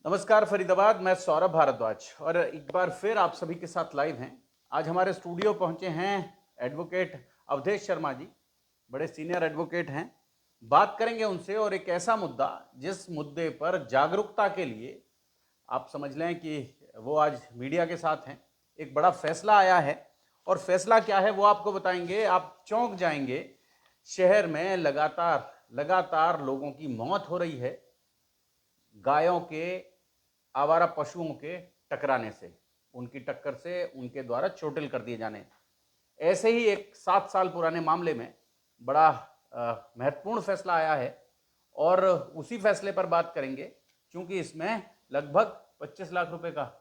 नमस्कार फरीदाबाद, मैं सौरभ भारद्वाज और एक बार फिर आप सभी के साथ लाइव हैं। आज हमारे स्टूडियो पहुंचे हैं एडवोकेट अवधेश शर्मा जी, बड़े सीनियर एडवोकेट हैं। बात करेंगे उनसे और एक ऐसा मुद्दा जिस मुद्दे पर जागरूकता के लिए आप समझ लें कि वो आज मीडिया के साथ हैं। एक बड़ा फैसला आया है और फैसला क्या है वो आपको बताएंगे, आप चौंक जाएंगे। शहर में लगातार लगातार लोगों की मौत हो रही है गायों के, आवारा पशुओं के टकराने से, उनकी टक्कर से उनके द्वारा चोटिल कर दिए जाने। ऐसे ही एक 7 साल पुराने मामले में बड़ा महत्वपूर्ण फैसला आया है और उसी फैसले पर बात करेंगे, क्योंकि इसमें लगभग 25 लाख रुपए का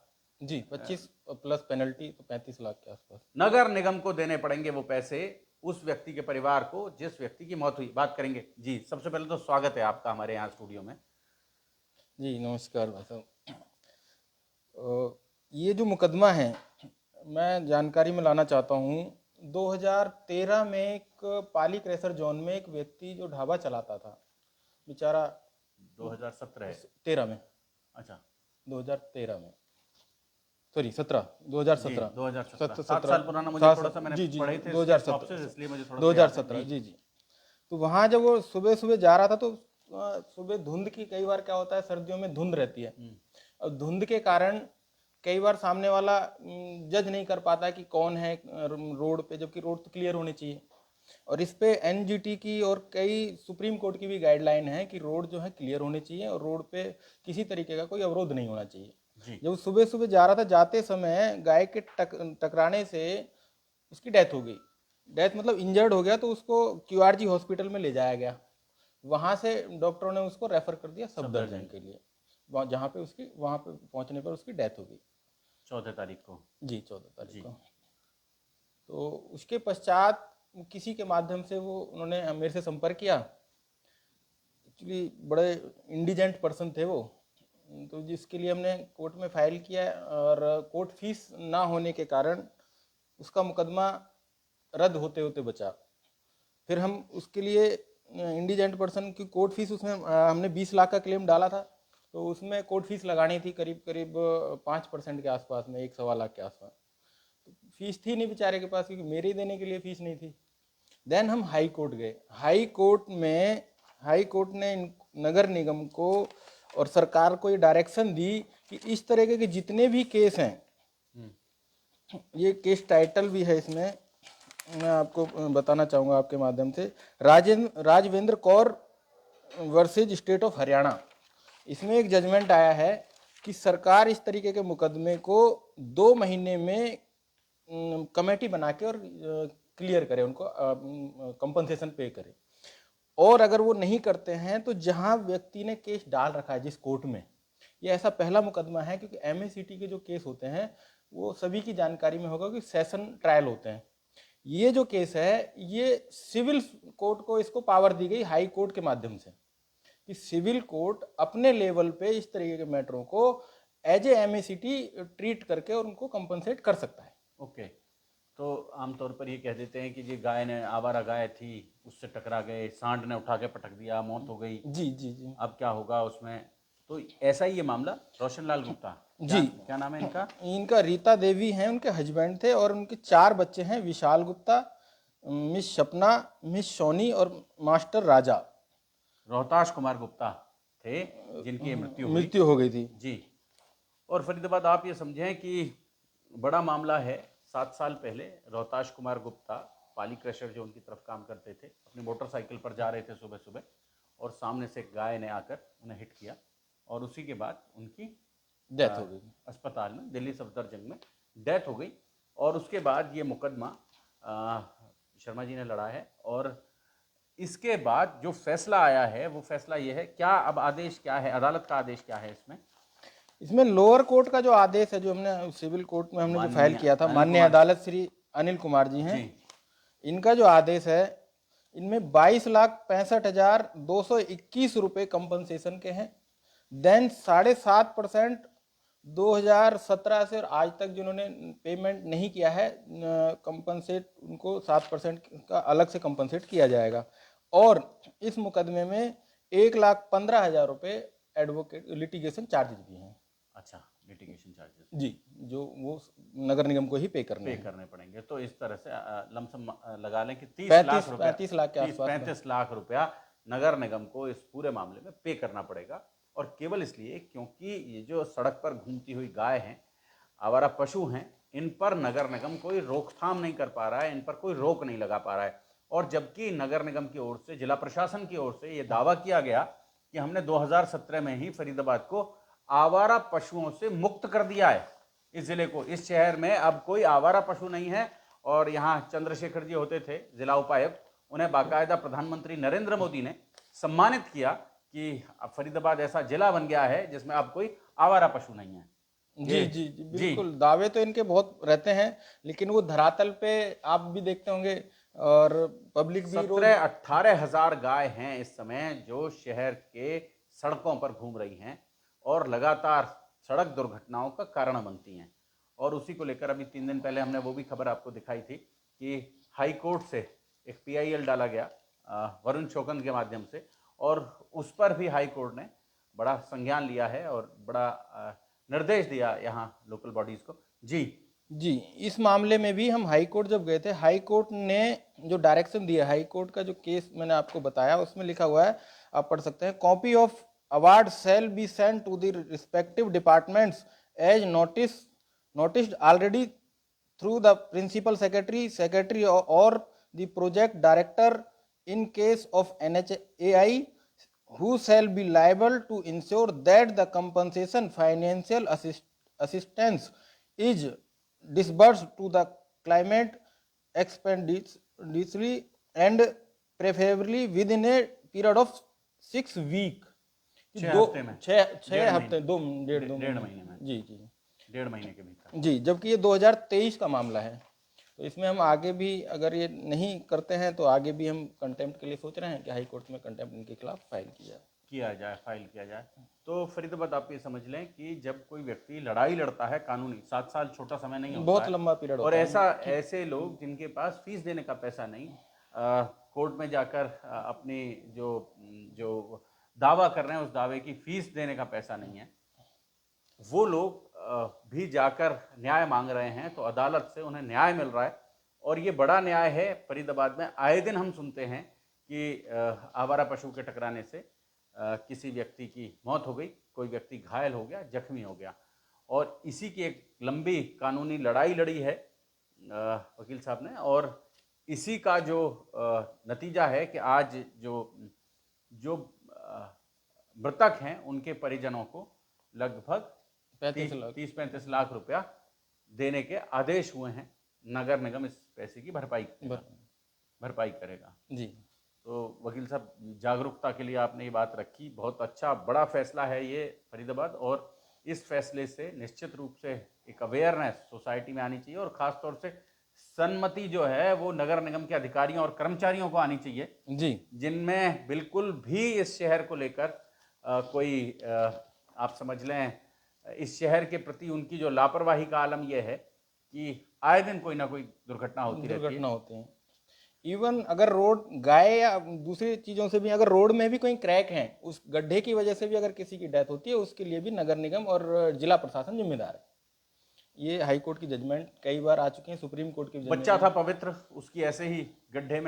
जी 25 प्लस पेनल्टी तो 35 लाख के आसपास नगर निगम को देने पड़ेंगे वो पैसे उस व्यक्ति के परिवार को जिस व्यक्ति की मौत हुई। बात करेंगे जी। सबसे पहले तो स्वागत है आपका हमारे यहाँ स्टूडियो में। जी नमस्कार भाई साहब। ये जो मुकदमा है मैं जानकारी में लाना चाहता हूँ। 2013 में एक पाली क्रैशर जोन में एक व्यक्ति जो ढाबा चलाता था बेचारा 2017 है। 13 में, अच्छा, 2013 में, सॉरी 17, 2017, 2017 7 साल पुराना। मुझे थोड़ा सा मैंने पढ़े थे 2017, इसलिए मुझे थोड़ा सा 2017 जी जी। तो वहाँ जब वो सुबह सुबह जा रहा था तो सुबह धुंध की, कई बार क्या होता है सर्दियों में धुंध रहती है और धुंध के कारण कई बार सामने वाला जज नहीं कर पाता कि कौन है रोड पे, जबकि रोड तो क्लियर होनी चाहिए। और इस पे एनजीटी की और कई सुप्रीम कोर्ट की भी गाइडलाइन है कि रोड जो है क्लियर होनी चाहिए और रोड पे किसी तरीके का कोई अवरोध नहीं होना चाहिए। जब सुबह सुबह जा रहा था, जाते समय गाय के टकराने से उसकी डेथ हो गई। डेथ मतलब इंजर्ड हो गया, तो उसको क्यूआरजी हॉस्पिटल में ले जाया गया। वहाँ से डॉक्टरों ने उसको रेफर कर दिया सफदरजंग के लिए, जहाँ पे उसकी, वहाँ पे पहुँचने पर उसकी डेथ हो गई 14 तारीख को। जी 14 तारीख को। तो उसके पश्चात किसी के माध्यम से वो उन्होंने मेरे से संपर्क किया। एक्चुअली बड़े इंडिजेंट पर्सन थे वो, तो जिसके लिए हमने कोर्ट में फाइल किया और कोर्ट फीस ना होने के कारण उसका मुकदमा रद्द होते होते बचा। फिर हम उसके लिए इंडिजेंट पर्सन की कोर्ट फीस, उसमें हमने 20 लाख का क्लेम डाला था, तो उसमें कोर्ट फीस लगानी थी करीब करीब 5% के आसपास में, 1-1.25 लाख के आसपास। तो फीस थी नहीं बेचारे के पास, क्योंकि मेरे देने के लिए फीस नहीं थी। देन हम हाई कोर्ट गए। हाई कोर्ट ने नगर निगम को और सरकार को ये डायरेक्शन दी कि इस तरह के जितने भी केस हैं, ये केस टाइटल भी है इसमें, मैं आपको बताना चाहूँगा आपके माध्यम से, Rajvendra Kaur versus state of Haryana. इसमें एक जजमेंट आया है कि सरकार इस तरीके के मुकदमे को 2 महीने में कमेटी बना के और क्लियर करे, उनको कंपनसेशन पे करे। और अगर वो नहीं करते हैं तो जहां व्यक्ति ने केस डाल रखा है जिस कोर्ट में, ये ऐसा पहला मुकदमा है, क्योंकि एमएसीटी के जो केस होते हैं वो सभी की जानकारी में होगा कि सेशन ट्रायल होते हैं। ये जो केस है ये सिविल कोर्ट को इसको पावर दी गई हाई कोर्ट के माध्यम से कि सिविल कोर्ट अपने लेवल पे इस तरीके के मैटरों को एज ए एमएसीटी ट्रीट करके और उनको कंपनसेट कर सकता है। ओके, तो आमतौर पर ये कह देते हैं कि ये गाय ने, आवारा गाय थी, उससे टकरा गए, सांड ने उठा के पटक दिया, मौत हो गई। जी जी जी। अब क्या होगा उसमें? तो ऐसा ही ये मामला रोशन लाल गुप्ता, जी क्या नाम है इनका? इनका रीता देवी हैं, उनके हस्बैंड थे, और उनके 4 बच्चे हैं, विशाल गुप्ता, मिस सपना, मिस सोनी और मास्टर राजा। रोहताश कुमार गुप्ता थे जिनकी मृत्यु हो गई थी जी। और फरीदाबाद आप ये समझें कि बड़ा मामला है। 7 साल पहले रोहताश कुमार गुप्ता पाली क्रशर जो उनकी तरफ काम करते थे, अपनी मोटरसाइकिल पर जा रहे थे सुबह सुबह और सामने से गाय ने आकर उन्हें हिट किया और उसी के बाद उनकी डेथ हो गई अस्पताल में, दिल्ली सफदरजंग में डेथ हो गई। और उसके बाद ये मुकदमा शर्मा जी ने लड़ा है और इसके बाद जो फैसला आया है वो फैसला ये है, क्या अब आदेश क्या है, अदालत का आदेश क्या है इसमें? इसमें लोअर कोर्ट का जो आदेश है, जो हमने सिविल कोर्ट में हमने जो फाइल किया था, माननीय अदालत श्री अनिल कुमार जी हैं, इनका जो आदेश है, इनमें 22,65,221 रुपये कंपनसेशन के हैं। देन 7.5% 2017 से और आज तक जिन्होंने पेमेंट नहीं किया है, कंपनसेट उनको 7% का अलग से कंपनसेट किया जाएगा। और इस मुकदमे में 1,15,000 रुपये एडवोकेट लिटिगेशन चार्जेस भी हैं। अच्छा, लिटिगेशन चार्जेस जी, जो वो नगर निगम को ही पे करने पे हैं। करने पड़ेंगे। तो इस तरह से लमसम लगा लें कि 30 लाख 35 रुपया 35 लाख के आसपास 35 लाख रुपया नगर निगम को इस पूरे मामले में पे करना पड़ेगा। और केवल इसलिए क्योंकि ये जो सड़क पर घूमती हुई गाय हैं, आवारा पशु हैं, इन पर नगर निगम कोई रोकथाम नहीं कर पा रहा है, इन पर कोई रोक नहीं लगा पा रहा है। और जबकि नगर निगम की ओर से, जिला प्रशासन की ओर से ये दावा किया गया कि हमने 2017 में ही फरीदाबाद को आवारा पशुओं से मुक्त कर दिया है। इस जिले को, इस शहर में अब कोई आवारा पशु नहीं है। और यहाँ चंद्रशेखर जी होते थे जिला उपायुक्त, उन्हें बाकायदा प्रधानमंत्री नरेंद्र मोदी ने सम्मानित किया कि अब फरीदाबाद ऐसा जिला बन गया है जिसमें अब कोई आवारा पशु नहीं है। जी जी जी बिल्कुल, दावे तो इनके बहुत रहते हैं, लेकिन वो धरातल पे आप भी देखते होंगे और पब्लिक भी रोज 17-18 हजार गाय हैं इस समय जो शहर के सड़कों पर घूम रही हैं और लगातार सड़क दुर्घटनाओं का कारण बनती हैं। और उसी को लेकर अभी 3 दिन पहले हमने वो भी खबर आपको दिखाई थी कि हाई कोर्ट से एक PIL डाला गया वरुण शोकन के माध्यम से, और उस पर भी हाई कोर्ट ने बड़ा संज्ञान लिया है और बड़ा निर्देश दिया यहाँ लोकल बॉडीज को। जी जी, इस मामले में भी हम हाई कोर्ट जब गए थे, हाई कोर्ट ने जो डायरेक्शन दिया, हाई कोर्ट का जो केस मैंने आपको बताया उसमें लिखा हुआ है, आप पढ़ सकते हैं, copy of award shall be sent to the respective departments as noticed already through the principal secretary or the project director in case of NHAI, who shall be liable to ensure that the compensation financial assistance is disbursed to the claimant expeditiously and preferably within a period of 6 weeks। 6 हफ्ते में, 6 हफ्ते, डेढ़ महीने में, जी जी 1.5 महीने के भीतर। जी, जबकि ये 2023 का मामला है। तो इसमें हम आगे भी अगर ये नहीं करते हैं तो आगे भी हम कंटेम्प्ट के लिए सोच रहे हैं कि हाई कोर्ट में कंटेम्प्ट इनके खिलाफ फाइल फाइल किया जाए। तो फरीदाबाद आप ये समझ लें कि जब कोई व्यक्ति लड़ाई लड़ता है कानूनी, 7 साल छोटा समय नहीं होता बहुत है, लंबा पीरियड और होता है। ऐसे लोग जिनके पास फीस देने का पैसा नहीं, कोर्ट में जाकर अपनी जो दावा कर रहे हैं उस दावे की फीस देने का पैसा नहीं है, वो लोग भी जाकर न्याय मांग रहे हैं, तो अदालत से उन्हें न्याय मिल रहा है। और ये बड़ा न्याय है। फरीदाबाद में आए दिन हम सुनते हैं कि आवारा पशु के टकराने से किसी व्यक्ति की मौत हो गई, कोई व्यक्ति घायल हो गया, जख्मी हो गया, और इसी की एक लंबी कानूनी लड़ाई लड़ी है वकील साहब ने। और इसी का जो नतीजा है कि आज जो मृतक हैं उनके परिजनों को लगभग 30-35 लाख रुपया देने के आदेश हुए हैं। नगर निगम इस पैसे की भरपाई करेगा। जी, तो वकील साहब, जागरूकता के लिए आपने ये बात रखी, बहुत अच्छा बड़ा फैसला है ये फरीदाबाद, और इस फैसले से निश्चित रूप से एक अवेयरनेस सोसाइटी में आनी चाहिए, और ख़ास तौर से सन्मति जो है वो नगर निगम के अधिकारियों और कर्मचारियों को आनी चाहिए जी, जिनमें बिल्कुल भी इस शहर को लेकर कोई आप समझ लें इस शहर के प्रति उनकी जो लापरवाही का आलम यह है कि आए दिन कोई ना कोई दुर्घटना होती है। इवन अगर रोड, गाय या दूसरी चीज़ों से भी, अगर रोड में भी कोई क्रैक है, उस गड्ढे की वजह से भी अगर किसी की डेथ होती है, उसके लिए भी नगर निगम और जिला प्रशासन जिम्मेदार है। ये हाई कोर्ट की जजमेंट कई बार आ चुके हैं, सुप्रीम कोर्ट की बच्चा था पवित्र, उसकी ऐसे ही गड्ढे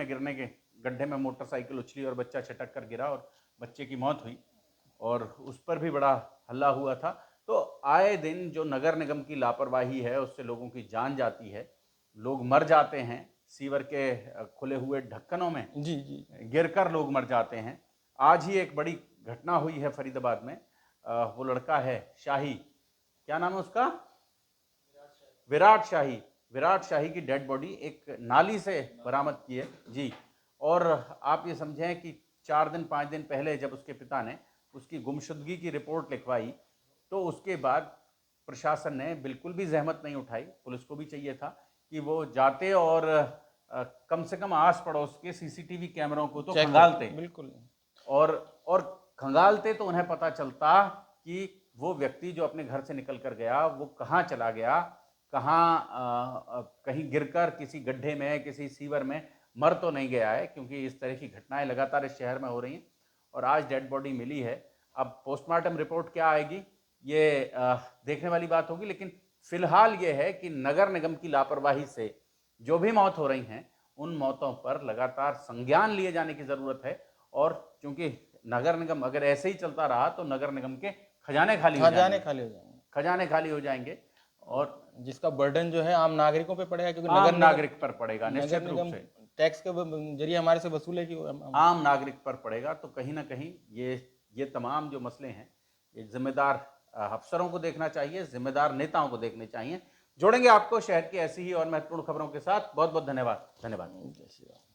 में मोटरसाइकिल उछली और बच्चा छटक कर गिरा और बच्चे की मौत हुई, और उस पर भी बड़ा हल्ला हुआ था। तो आए दिन जो नगर निगम की लापरवाही है उससे लोगों की जान जाती है, लोग मर जाते हैं, सीवर के खुले हुए ढक्कनों में जी जी गिरकर लोग मर जाते हैं। आज ही एक बड़ी घटना हुई है फरीदाबाद में। वो लड़का है शाही, क्या नाम है उसका, विराट शाही की डेड बॉडी एक नाली से बरामद की है जी। और आप ये समझें कि 4-5 दिन पहले जब उसके पिता ने उसकी गुमशुदगी की रिपोर्ट लिखवाई, तो उसके बाद प्रशासन ने बिल्कुल भी जहमत नहीं उठाई। पुलिस को भी चाहिए था कि वो जाते और कम से कम आस पड़ोस के CCTV कैमरों को तो खंगालते, बिल्कुल, और खंगालते तो उन्हें पता चलता कि वो व्यक्ति जो अपने घर से निकल कर गया वो कहाँ चला गया, कहीं गिरकर किसी गड्ढे में, किसी सीवर में मर तो नहीं गया है, क्योंकि इस तरह की घटनाएं लगातार इस शहर में हो रही हैं। और आज डेड बॉडी मिली है, अब पोस्टमार्टम रिपोर्ट क्या आएगी ये देखने वाली बात होगी, लेकिन फिलहाल ये है कि नगर निगम की लापरवाही से जो भी मौत हो रही हैं उन मौतों पर लगातार संज्ञान लिए जाने की जरूरत है। और चूंकि नगर निगम अगर ऐसे ही चलता रहा तो नगर निगम के खजाने खाली हो खजाने जाएंगे, खाली हो जाएंगे, खजाने खाली हो जाएंगे और जिसका बर्डन जो है आम नागरिकों पे पड़ेगा, क्योंकि आम नागरिक पर पड़ेगा निश्चित नगर रूप निगम से, टैक्स के जरिए हमारे से वसूलेगी आम नागरिक पर पड़ेगा। तो कहीं ना कहीं ये तमाम जो मसले हैं ये जिम्मेदार अफसरों को देखना चाहिए, जिम्मेदार नेताओं को देखने चाहिए। जोड़ेंगे आपको शहर की ऐसी ही और महत्वपूर्ण खबरों के साथ। बहुत बहुत धन्यवाद। जय श्री राम।